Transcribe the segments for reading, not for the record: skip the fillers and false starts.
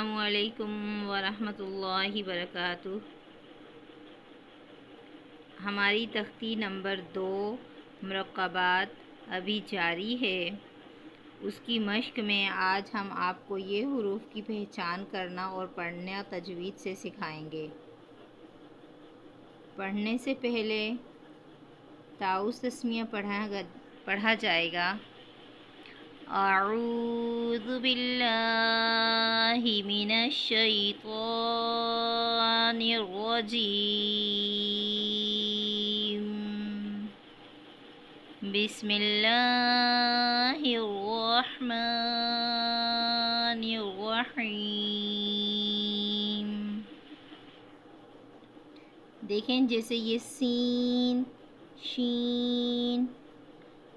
السلام علیکم ورحمۃ اللہ وبرکاتہ۔ ہماری تختی نمبر 2 مرکبات ابھی جاری ہے۔ اس کی مشق میں آج ہم آپ کو یہ حروف کی پہچان کرنا اور پڑھنا تجوید سے سکھائیں گے۔ پڑھنے سے پہلے تعوذ تسمیہ پڑھا جائے گا۔ اعوذ باللہ من الشیطان الرجیم، بسم اللہ الرحمن الرحیم۔ دیکھیں جیسے یہ سین، شین،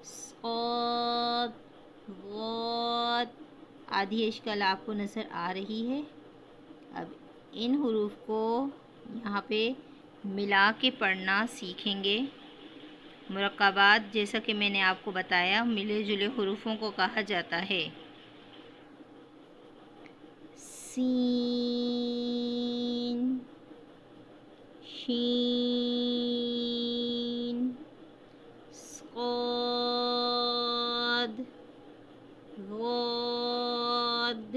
صاد، ضاد آدھی اشکال آپ کو نظر آ رہی ہے۔ اب ان حروف کو یہاں پہ ملا کے پڑھنا سیکھیں گے۔ مرکبات جیسا کہ میں نے آپ کو بتایا ملے جلے حروفوں کو کہا جاتا ہے۔ سین، شین، صاد، ضاد،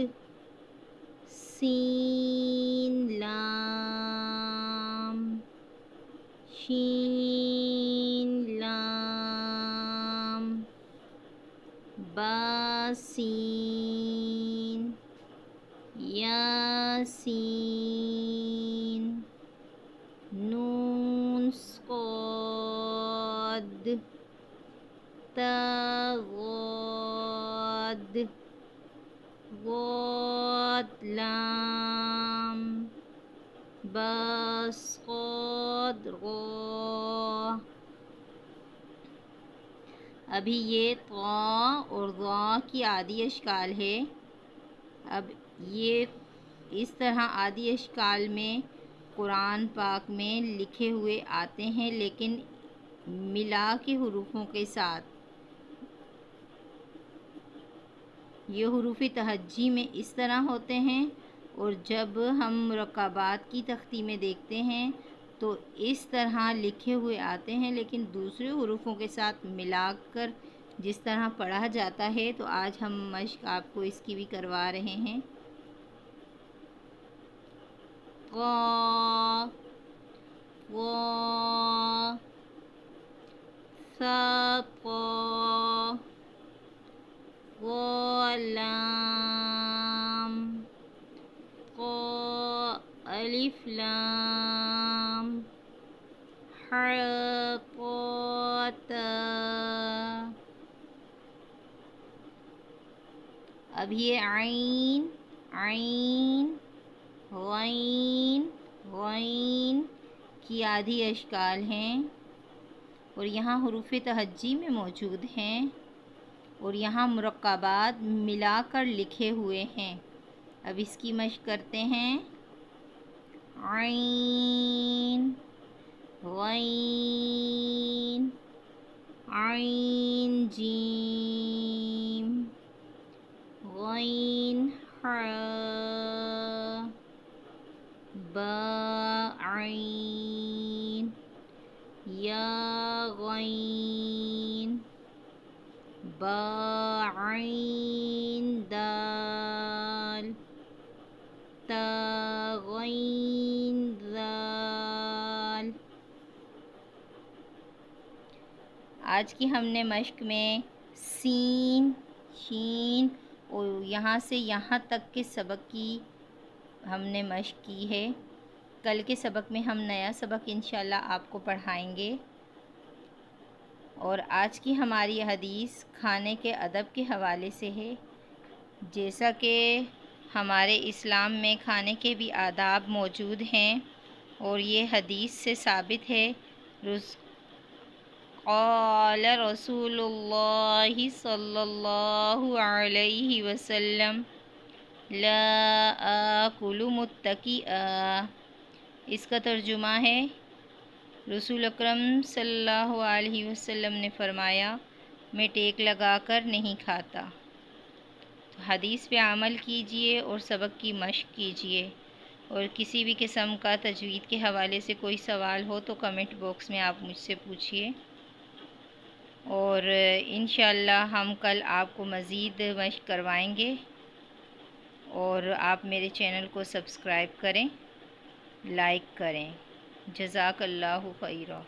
سین، لام، شین، لام، با، سین، یاسین، نون، صاد، تا، ضاد، ضاد، لام، با، صاد، را۔ ابھی یہ طا اور ضا کی آدھی اشکال ہے۔ اب یہ اس طرح آدھی اشکال میں قرآن پاک میں لکھے ہوئے آتے ہیں، لیکن ملا کے حروفوں کے ساتھ۔ یہ حروف تہجی میں اس طرح ہوتے ہیں، اور جب ہم مرکبات کی تختی میں دیکھتے ہیں تو اس طرح لکھے ہوئے آتے ہیں، لیکن دوسرے حروفوں کے ساتھ ملا کر جس طرح پڑھا جاتا ہے۔ تو آج ہم مشق آپ کو اس کی بھی کروا رہے ہیں۔ قا، وا، ثا، طا، ظا، لام، طا، الف، لام، ح، طا، تا۔ اب یہ عین، عین، غین، غین کی آدھی اشکال ہیں، اور یہاں حروف تہجی میں موجود ہیں، اور یہاں مرکبات ملا کر لکھے ہوئے ہیں۔ اب اس کی مشق کرتے ہیں۔ عین، غین، عین، جیم، غین، ح، با، عین، یا، غین، با، عین، دال، تا، غین، ذال۔ آج کی ہم نے مشق میں سین، شین اور یہاں سے یہاں تک کے سبق کی ہم نے مشق کی ہے۔ کل کے سبق میں ہم نیا سبق انشاءاللہ آپ کو پڑھائیں گے۔ اور آج کی ہماری حدیث کھانے کے ادب کے حوالے سے ہے۔ جیسا کہ ہمارے اسلام میں کھانے کے بھی آداب موجود ہیں، اور یہ حدیث سے ثابت ہے۔ قال رسول اللہ صلی اللہ علیہ وسلم لا آکل متکئا۔ اس کا ترجمہ ہے، رسول اکرم صلی اللہ علیہ وسلم نے فرمایا، میں ٹیک لگا کر نہیں کھاتا۔ تو حدیث پہ عمل کیجئے اور سبق کی مشق کیجئے، اور کسی بھی قسم کا تجوید کے حوالے سے کوئی سوال ہو تو کمنٹ باکس میں آپ مجھ سے پوچھئے، اور انشاءاللہ ہم کل آپ کو مزید مشق کروائیں گے، اور آپ میرے چینل کو سبسکرائب کریں، لائک کریں۔ جزاک اللہ خیرہ۔